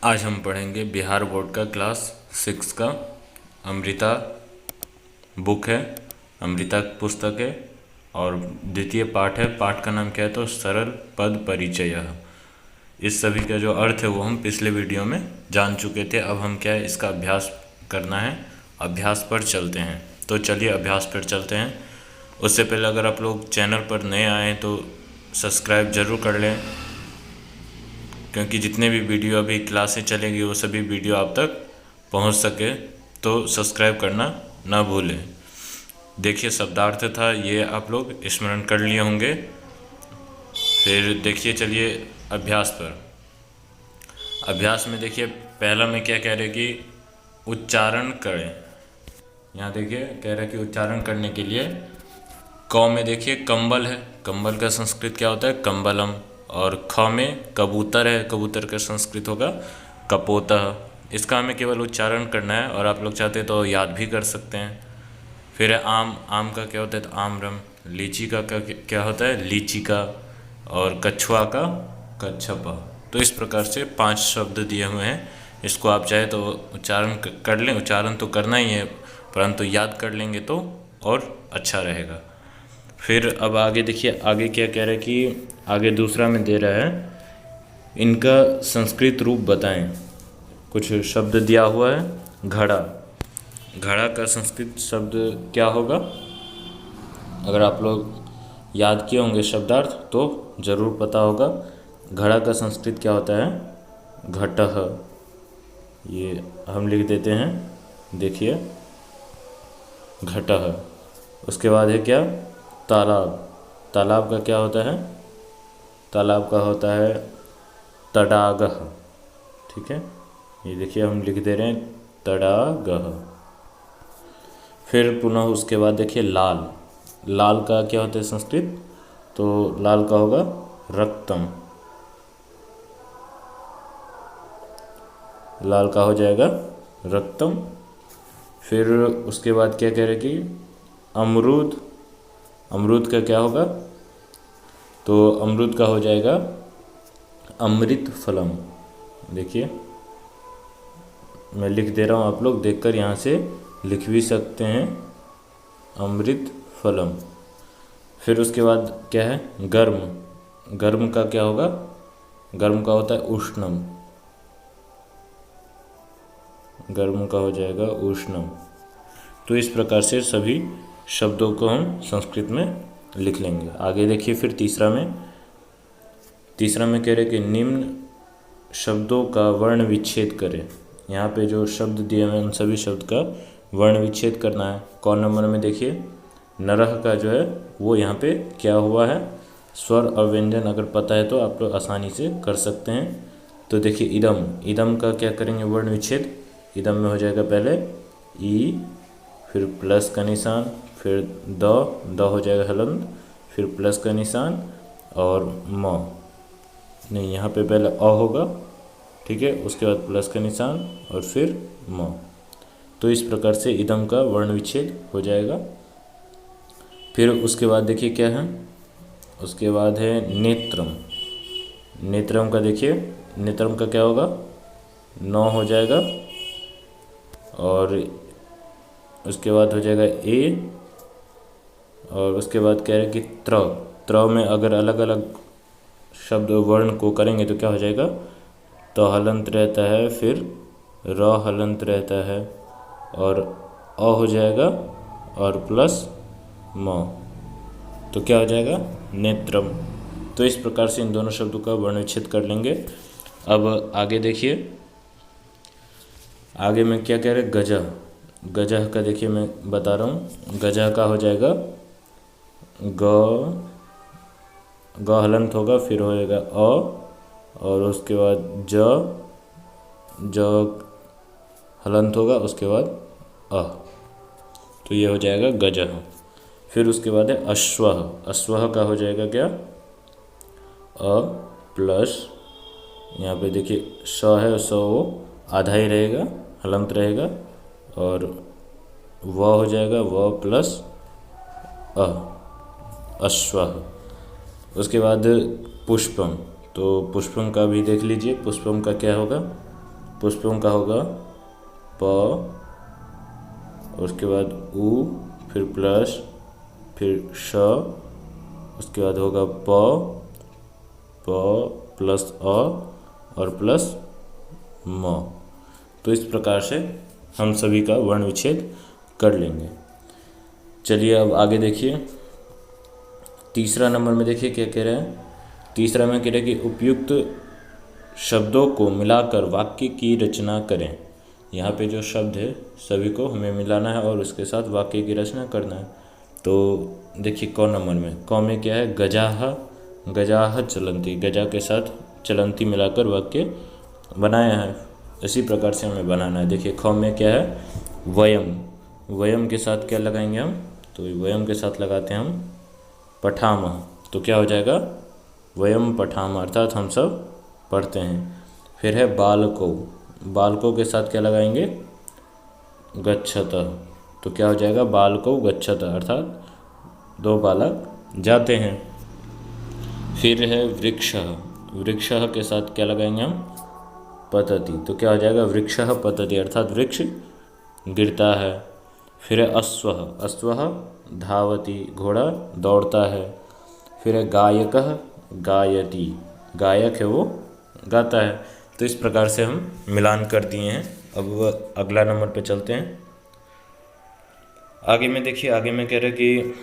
आज हम पढ़ेंगे बिहार बोर्ड का क्लास 6 का अमृता बुक है, अमृता पुस्तक है और द्वितीय पाठ है। पाठ का नाम क्या है तो सरल पद परिचय। इस सभी का जो अर्थ है वो हम पिछले वीडियो में जान चुके थे। अब हम क्या है इसका अभ्यास करना है, अभ्यास पर चलते हैं। तो चलिए अभ्यास पर चलते हैं। उससे पहले अगर आप लोग चैनल पर नए आए तो सब्सक्राइब ज़रूर कर लें, क्योंकि जितने भी वीडियो अभी क्लासें चलेंगी वो सभी वीडियो आप तक पहुंच सके, तो सब्सक्राइब करना ना भूलें। देखिए शब्दार्थ था ये आप लोग स्मरण कर लिए होंगे। फिर देखिए चलिए अभ्यास पर। अभ्यास में देखिए पहला में क्या कह रहे कि उच्चारण करें। यहाँ देखिए कह रहे कि उच्चारण करने के लिए क में देखिए कंबल है, कंबल का संस्कृत क्या होता है कंबलम। और ख में कबूतर है, कबूतर का संस्कृत होगा कपोतः। इसका हमें केवल उच्चारण करना है और आप लोग चाहते तो याद भी कर सकते हैं। फिर है आम, आम का क्या होता है तो आम्रम। लीची का क्या होता है लीचिका। और कछुआ का कच्छपा। तो इस प्रकार से 5 शब्द दिए हुए हैं। इसको आप चाहे तो उच्चारण कर लें, उच्चारण तो करना ही है परंतु याद कर लेंगे तो और अच्छा रहेगा। फिर अब आगे देखिए आगे क्या कह रहा है कि आगे दूसरा में दे रहा है इनका संस्कृत रूप बताएं। कुछ शब्द दिया हुआ है घड़ा, घड़ा का संस्कृत शब्द क्या होगा। अगर आप लोग याद किए होंगे शब्दार्थ तो ज़रूर पता होगा। घड़ा का संस्कृत क्या होता है घटः। ये हम लिख देते हैं, देखिए घटः। उसके बाद है क्या तालाब, तालाब का क्या होता है तालाब का होता है तडागः। ठीक है, ये देखिए हम लिख दे रहे हैं तडागः। फिर पुनः उसके बाद देखिए लाल, लाल का क्या होता है संस्कृत तो लाल का होगा रक्तम, लाल का हो जाएगा रक्तम। फिर उसके बाद क्या कह रहे कि अमरूद, अमरूद का क्या होगा तो अमरूद का हो जाएगा अमृत फलम। देखिए मैं लिख दे रहा हूँ, आप लोग देखकर यहाँ से लिख भी सकते हैं अमृत फलम। फिर उसके बाद क्या है गर्म, गर्म का क्या होगा गर्म का होता है उष्णम, गर्म का हो जाएगा उष्णम। तो इस प्रकार से सभी शब्दों को हम संस्कृत में लिख लेंगे। आगे देखिए फिर तीसरा में कह रहे कि निम्न शब्दों का वर्ण विच्छेद करें। यहाँ पे जो शब्द दिए हुए हैं उन सभी शब्द का वर्ण विच्छेद करना है। कौन नंबर में देखिए नरह का जो है वो यहाँ पे क्या हुआ है स्वर और व्यंजन, अगर पता है तो आप लोग आसानी से कर सकते हैं। तो देखिए इदम, इदम का क्या करेंगे वर्ण विच्छेद। इदम में हो जाएगा पहले ई, फिर प्लस का निशान, फिर द हो जाएगा हलंत, फिर प्लस का निशान और म, नहीं यहाँ पे पहले अ होगा, ठीक है, उसके बाद प्लस का निशान और फिर म। तो इस प्रकार से इदम का वर्ण विच्छेद हो जाएगा। फिर उसके बाद देखिए क्या है, उसके बाद है नेत्रम, नेत्रम का देखिए नेत्रम का क्या होगा नौ हो जाएगा और उसके बाद हो जाएगा ए। और उसके बाद कह रहे हैं कि त्र, त्र में अगर अलग अलग शब्द वर्ण को करेंगे तो क्या हो जाएगा तो हलंत रहता है, फिर र हलंत रहता है और अ हो जाएगा और प्लस म, तो क्या हो जाएगा नेत्रम। तो इस प्रकार से इन दोनों शब्दों का वर्ण विच्छेद कर लेंगे। अब आगे देखिए आगे में क्या कह रहे गजह, गजह का देखिए मैं बता रहा हूँ। गजह का हो जाएगा ग, ग हलंत होगा, फिर होएगा अ और उसके बाद ज हलंत होगा, उसके बाद अ, तो ये हो जाएगा गजह। फिर उसके बाद है अश्वह, अश्वह का हो जाएगा क्या अ प्लस यहाँ पे देखिए स है, स वो आधा ही रहेगा हलंत रहेगा और व हो जाएगा व प्लस अ, अश्वह। उसके बाद पुष्पम, तो पुष्पम का भी देख लीजिए, पुष्पम का क्या होगा पुष्पों का होगा प, उसके बाद उ, फिर प्लस, फिर श, उसके बाद होगा प प्लस अ और प्लस म। तो इस प्रकार से हम सभी का वर्ण विच्छेद कर लेंगे। चलिए अब आगे देखिए, तीसरा नंबर में देखिए क्या कह रहे हैं। तीसरा में कह रहे हैं कि उपयुक्त शब्दों को मिलाकर वाक्य की रचना करें। यहाँ पे जो शब्द है सभी को हमें मिलाना है और उसके साथ वाक्य की रचना करना है। तो देखिए क नंबर में, क में क्या है, गजाह, गजाह चलंती, गजा के साथ चलंती मिलाकर वाक्य बनाया है। इसी प्रकार से हमें बनाना है। देखिए ख में क्या है, वयम, वयम के साथ क्या लगाएंगे हम, तो वयम के साथ लगाते हैं हम पठामह। तो क्या हो जाएगा, वयम पठामह, अर्थात हम सब पढ़ते हैं। फिर है बालको, बालकों के साथ क्या लगाएंगे, गच्छतः। तो क्या हो जाएगा, बालको गच्छतः, अर्थात दो बालक जाते हैं। फिर है वृक्षः, वृक्षः के साथ क्या लगाएंगे हम, पतति। तो क्या हो जाएगा, वृक्षः पतति, अर्थात वृक्ष गिरता है। फिर है अश्वः, अश्वः धावति, घोड़ा दौड़ता है। फिर है गायकः गायति, गायक है वो गाता है। तो इस प्रकार से हम मिलान कर दिए हैं। अब अगला नंबर पे चलते हैं। आगे में देखिए, आगे में कह रहे कि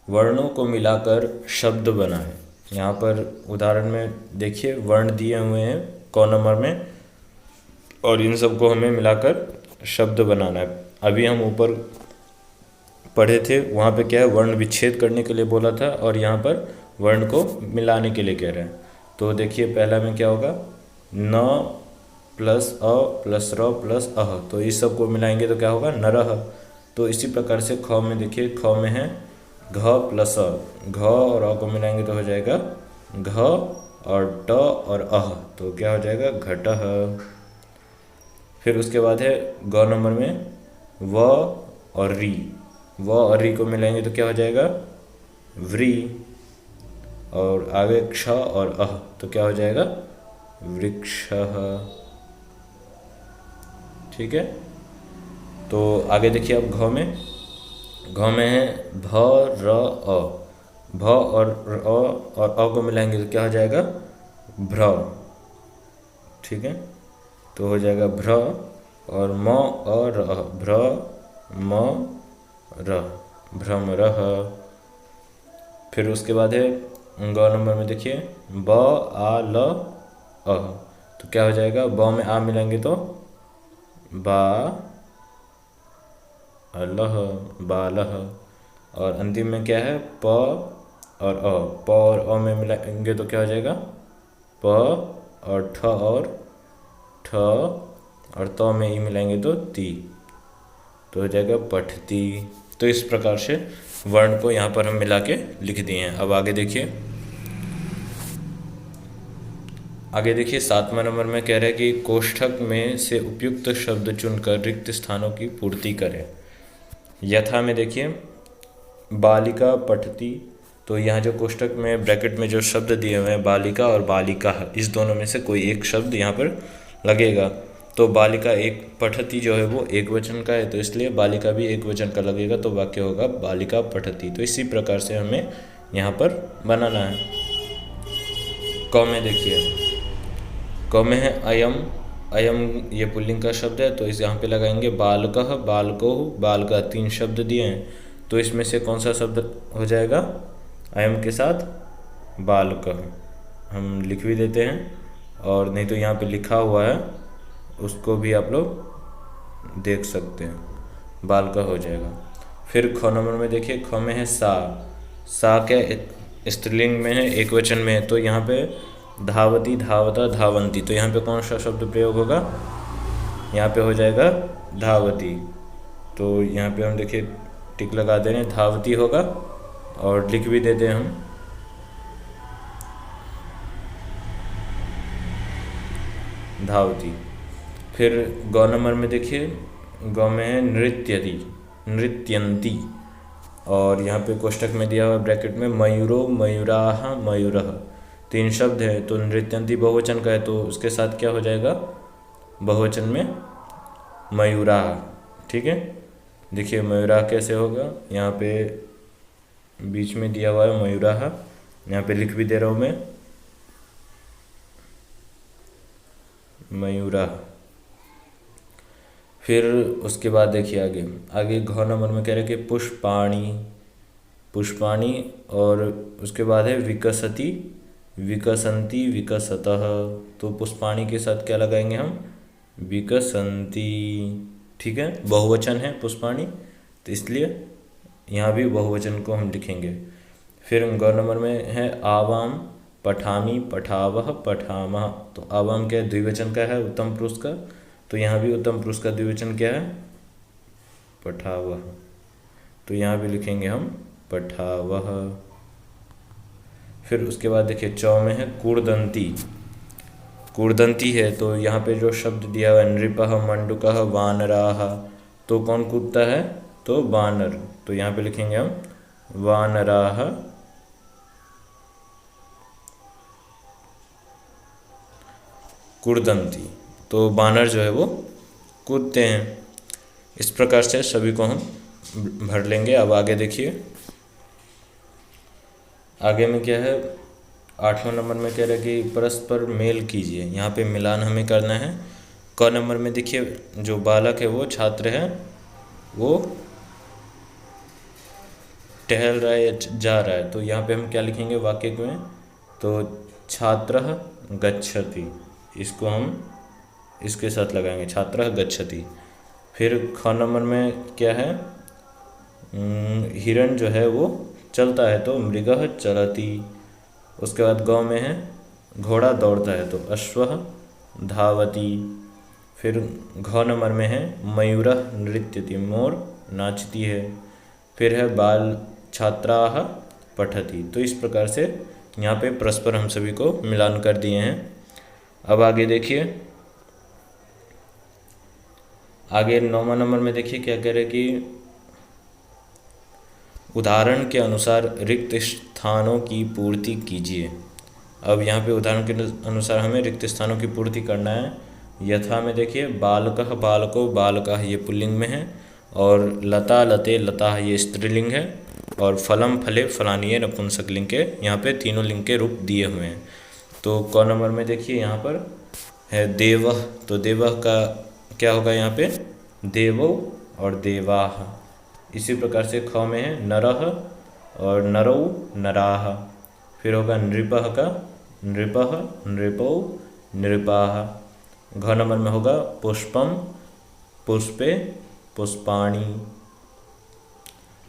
वर्णों को मिलाकर शब्द बनाएं। यहाँ पर उदाहरण में देखिए वर्ण दिए हुए हैं क नंबर में, और इन सबको हमें मिलाकर शब्द बनाना है। अभी हम ऊपर पढ़े थे, वहाँ पे क्या है, वर्ण विच्छेद करने के लिए बोला था, और यहाँ पर वर्ण को मिलाने के लिए कह रहे हैं। तो देखिए पहला में क्या होगा, न प्लस अ प्लस र प्लस अह। तो इस सब को मिलाएंगे तो क्या होगा, नरह। तो इसी प्रकार से ख में देखिए, ख में है घ प्लस अ, घ और अ को मिलाएंगे तो हो जाएगा घ, और ट और अह, तो क्या हो जाएगा, घटह। फिर उसके बाद है ग नंबर में व और री, व और री को मिलाएंगे तो क्या हो जाएगा, व्री। और आगे क्ष और अह, तो क्या हो जाएगा, वृक्षः। ठीक है। तो आगे देखिए अब घ में, घ में है भ र अ, भ और अ को मिलाएंगे तो क्या हो जाएगा, भ्र। ठीक है, तो हो जाएगा भ्र, और म और र, भ्र म र, भ्रमरः। फिर उसके बाद है ग नंबर में देखिए ब आ ल अ, तो क्या हो जाएगा, ब में आ मिलाएंगे तो बा अलह, बालह। और अंतिम में क्या है, प और अ, प और अ में मिलाएंगे तो क्या हो जाएगा, प और ठ और त में ई मिलाएंगे तो ती, तो हो जाएगा पठती। तो इस प्रकार से वर्ण को यहाँ पर हम मिला के लिख दिए हैं। अब आगे देखिए, आगे देखिए 7वां नंबर में कह रहे हैं कि कोष्ठक में से उपयुक्त शब्द चुनकर रिक्त स्थानों की पूर्ति करें। यथा में देखिए बालिका पठती, तो यहाँ जो कोष्ठक में ब्रैकेट में जो शब्द दिए हुए हैं बालिका और बालिका, इस दोनों में से कोई एक शब्द यहाँ पर लगेगा। तो बालिका एक, पठती जो है वो एक वचन का है, तो इसलिए बालिका भी एक वचन का लगेगा, तो वाक्य होगा बालिका पठती। तो इसी प्रकार से हमें यहाँ पर बनाना है। क में देखिए, क में है अयम, अयम ये पुल्लिंग का शब्द है, तो इस यहाँ पे लगाएंगे बालकः बालको बालका, 3 शब्द दिए हैं। तो इसमें से कौन सा शब्द हो जाएगा, अयम के साथ बालकः। हम लिख भी देते हैं, और नहीं तो यहाँ पे लिखा हुआ है उसको भी आप लोग देख सकते हैं, बालका हो जाएगा। फिर ख नंबर में देखिए, ख में है सा, सा क्या स्त्रीलिंग में है, एक वचन में है, तो यहाँ पे धावती धावता धावंती, तो यहाँ पे कौन सा शब्द प्रयोग होगा, यहाँ पे हो जाएगा धावती। तो यहाँ पे हम देखिए टिक लगा दे रहे हैं, धावती होगा, और लिख भी देते हैं हम धावती। फिर ग नंबर में देखिए, ग में है नृत्यति, नृत्यंती, और यहाँ पे कोष्ठक में दिया हुआ ब्रैकेट में मयूरो मयूराः मयूरः, 3 शब्द है, तो नृत्यंती बहुवचन का है, तो उसके साथ क्या हो जाएगा, बहुवचन में मयूरा। ठीक है, देखिए मयूरा कैसे होगा, यहाँ पे बीच में दिया हुआ है मयूरा, यहाँ पे लिख भी दे रहा हूँ मैं, मयूरा। फिर उसके बाद देखिए आगे आगे घ नंबर में कह रहे हैं कि पुष्पाणि, पुष्पाणि, और उसके बाद है विकसति, विकसंती, विकसतः। तो पुष्पाणि के साथ क्या लगाएंगे हम, विकसंती। ठीक है, बहुवचन है पुष्पाणि, तो इसलिए यहाँ भी बहुवचन को हम लिखेंगे। फिर ग नंबर में है आवाम, पठामी, पठावह, पठामः। तो आवाम क्या है, द्विवचन का है, उत्तम पुरुष का, तो यहाँ भी उत्तम पुरुष का द्विवचन क्या है, पठावह। तो यहाँ भी लिखेंगे हम पठावह। फिर उसके बाद देखिए चौ में है कूर्दंती, कूर्दंती है, तो यहाँ पे जो शब्द दिया हुआ है नृपः, मंडूकः, वानराः, तो कौन कूदता है, तो वानर। तो यहाँ पे लिखेंगे हम वानराः कूर्दंती। तो बानर जो है वो कूदते हैं। इस प्रकार से सभी को हम भर लेंगे। अब आगे देखिए, आगे में क्या है, 8वें नंबर में कह रहा है कि परस्पर मेल कीजिए। यहाँ पे मिलान हमें करना है। क नंबर में देखिए जो बालक है वो छात्र है, वो टहल रहा है या जा रहा है, तो यहाँ पे हम क्या लिखेंगे वाक्य में, तो छात्रः गच्छति, इसको हम इसके साथ लगाएंगे, छात्रः गच्छति। फिर ख नंबर में क्या है, हिरण जो है वो चलता है, तो मृगः चलति। उसके बाद गौ में है घोड़ा दौड़ता है, तो अश्वः धावति। फिर घ नंबर में है मयूरः नृत्यति, मोर नाचती है। फिर है बाल छात्राः पठति। तो इस प्रकार से यहाँ पे परस्पर हम सभी को मिलान कर दिए हैं। अब आगे देखिए, आगे 9वां नंबर में देखिए क्या कह रहे हैं कि उदाहरण के अनुसार रिक्त स्थानों की पूर्ति कीजिए। अब यहाँ पे उदाहरण के अनुसार हमें रिक्त स्थानों की पूर्ति करना है। यथा में देखिए बालकः, बालको, बालकाः ये पुल्लिंग में है, और लता, लते, लताः ये स्त्रीलिंग है, और फलम, फले, फलानी ये नपुंसकलिंग के, यहाँ पे तीनों लिंग के रूप दिए हुए हैं। तो क नंबर में देखिए यहाँ पर है देवः, तो देवः का क्या होगा यहाँ पे, देवो और देवाः। इसी प्रकार से ख में है नरः और नरौ, नराः। फिर होगा नृपः का नृपः, नृपौ, नृपाः। घ नंबर में होगा पुष्पम, पुष्पे, पुष्पाणि।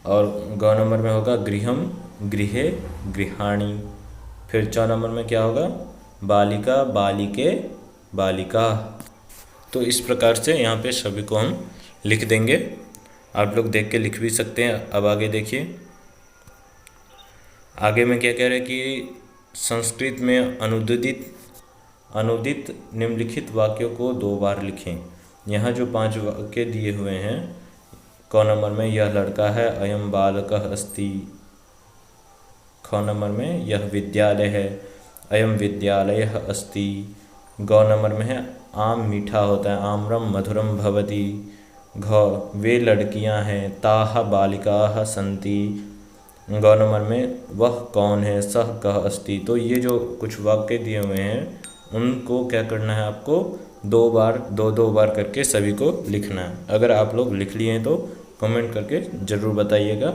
और ग नंबर में होगा गृहम, गृहे, गृहाणि। फिर च नंबर में क्या होगा, बालिका, बालिके, बालिका। तो इस प्रकार से यहाँ पे सभी को हम लिख देंगे। आप लोग देख के लिख भी सकते हैं। अब आगे देखिए, आगे में क्या कह रहे हैं कि संस्कृत में अनुदित निम्नलिखित वाक्यों को 2 बार लिखें। यहाँ जो 5 वाक्य दिए हुए हैं, क नंबर में यह लड़का है, अयम बालकः अस्ति। ख नंबर में यह विद्यालय है, अयम विद्यालयः अस्ति। ग नंबर में है आम मीठा होता है, आम्रम मधुरम भवति। घ वे लड़कियां हैं, ताः बालिकाः सन्ति। ग नंबर में वह कौन है, सः कः अस्ति। तो ये जो कुछ वाक्य दिए हुए हैं उनको क्या करना है, आपको 2 बार 2 बार करके सभी को लिखना है। अगर आप लोग लिख लिए हैं तो कमेंट करके ज़रूर बताइएगा।